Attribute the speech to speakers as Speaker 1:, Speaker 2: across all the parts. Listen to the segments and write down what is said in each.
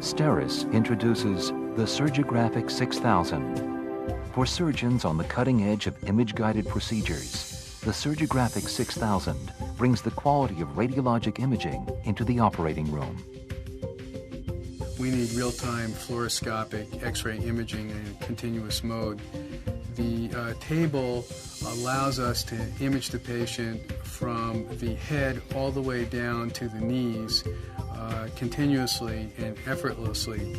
Speaker 1: Steris introduces the Surgigraphic6000. For surgeons on the cutting edge of image-guided procedures, the Surgigraphic6000 brings the quality of radiologic imaging into the operating room.
Speaker 2: We need real-time fluoroscopic X-ray imaging in continuous mode. The table allows us to image the patient from the head all the way down to the knees continuously and effortlessly.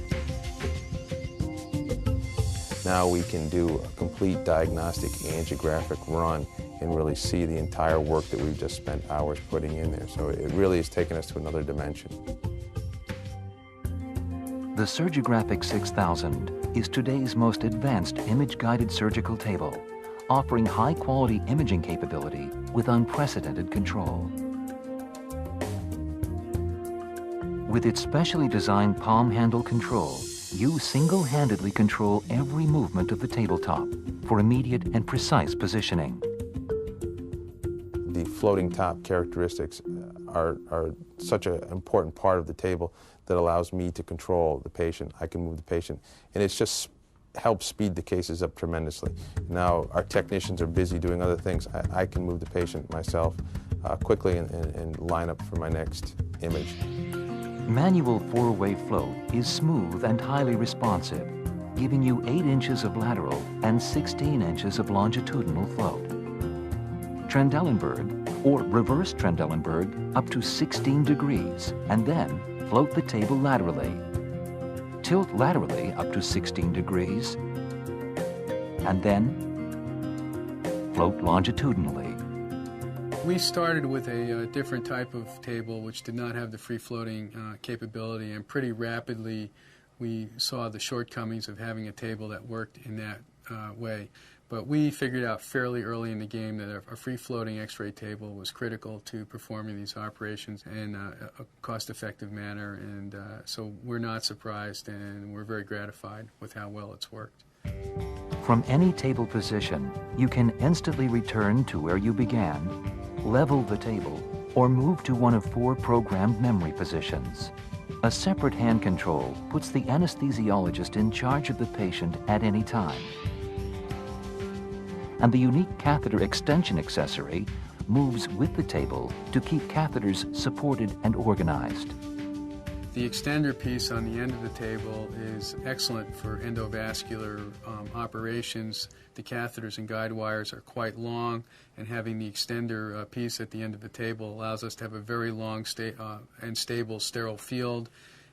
Speaker 3: Now we can do a complete diagnostic angiographic run and really see the entire work that we've just spent hours putting in there. So it really has taken us to another dimension.
Speaker 1: The Surgigraphic6000 is today's most advanced image-guided surgical table, offering high-quality imaging capability with unprecedented control. With its specially designed palm handle control, you single-handedly control every movement of the tabletop for immediate and precise positioning.
Speaker 3: The floating top characteristics are such an important part of the table that allows me to control the patient. I can move the patient, and it's just helps speed the cases up tremendously. Now our technicians are busy doing other things. I can move the patient myself quickly and line up for my next image.
Speaker 1: Manual four-way float is smooth and highly responsive, giving you 8 inches of lateral and 16 inches of longitudinal float. Trendelenburg, or reverse Trendelenburg, up to 16 degrees, and then float the table laterally. Tilt laterally up to 16 degrees, and then float longitudinally.
Speaker 2: We started with a different type of table which did not have the free-floating capability, and pretty rapidly we saw the shortcomings of having a table that worked in that way. But we figured out fairly early in the game that a free-floating X-ray table was critical to performing these operations in a cost-effective manner, and so we're not surprised, and we're very gratified with how well it's worked.
Speaker 1: From any table position, you can instantly return to where you began, level the table, or move to one of 4 programmed memory positions. A separate hand control puts the anesthesiologist in charge of the patient at any time. And the unique catheter extension accessory moves with the table to keep catheters supported and organized.
Speaker 2: The extender piece on the end of the table is excellent for endovascular operations. The catheters and guide wires are quite long, and having the extender piece at the end of the table allows us to have a very long and stable sterile field,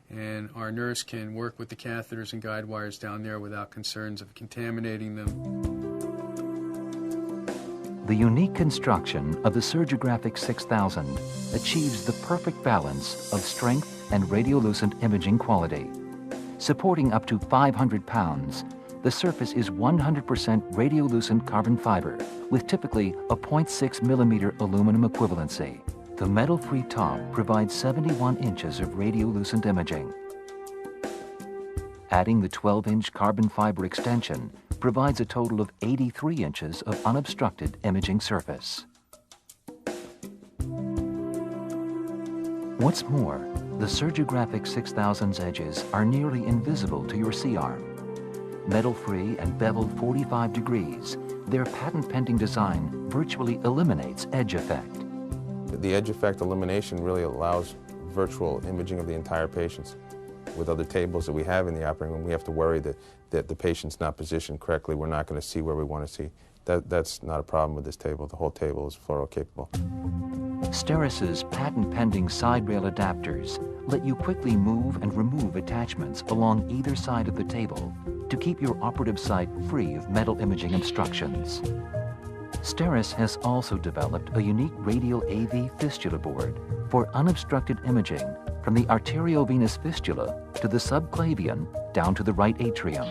Speaker 2: and our nurse can work with the catheters and guide wires down there without concerns of contaminating them.
Speaker 1: The unique construction of the Surgigraphic6000 achieves the perfect balance of strength and radiolucent imaging quality. Supporting up to 500 pounds, the surface is 100% radiolucent carbon fiber with typically a 0.6 millimeter aluminum equivalency. The metal-free top provides 71 inches of radiolucent imaging. Adding the 12-inch carbon fiber extension provides a total of 83 inches of unobstructed imaging surface. What's more, the Surgigraphic6000's edges are nearly invisible to your C-arm. Metal-free and beveled 45 degrees, their patent-pending design virtually eliminates edge effect.
Speaker 3: The edge effect elimination really allows virtual imaging of the entire patient. With other tables that we have in the operating room, we have to worry that the patient's not positioned correctly. We're not going to see where we want to see. That's not a problem with this table. The whole table is fluoro-capable.
Speaker 1: Steris's patent-pending side rail adapters let you quickly move and remove attachments along either side of the table to keep your operative site free of metal imaging obstructions. Steris has also developed a unique radial AV fistula board for unobstructed imaging from the arteriovenous fistula to the subclavian down to the right atrium.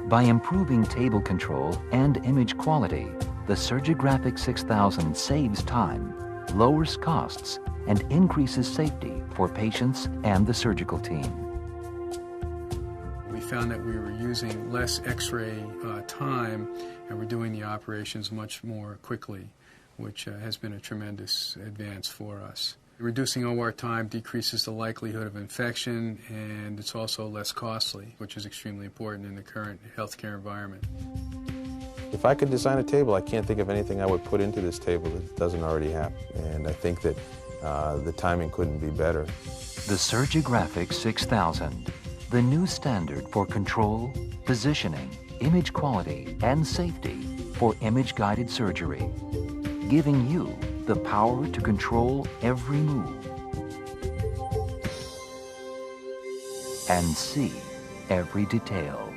Speaker 1: By improving table control and image quality, the Surgigraphic6000 saves time, lowers costs, and increases safety for patients and the surgical team.
Speaker 2: We found that we were using less X-ray time, and we're doing the operations much more quickly, which has been a tremendous advance for us. Reducing OR time decreases the likelihood of infection, and it's also less costly, which is extremely important in the current healthcare environment.
Speaker 3: If I could design a table, I can't think of anything I would put into this table that doesn't already have. And I think that the timing couldn't be better.
Speaker 1: The Surgigraphic6000, the new standard for control, positioning, image quality, and safety for image-guided surgery, giving you the power to control every move and see every detail.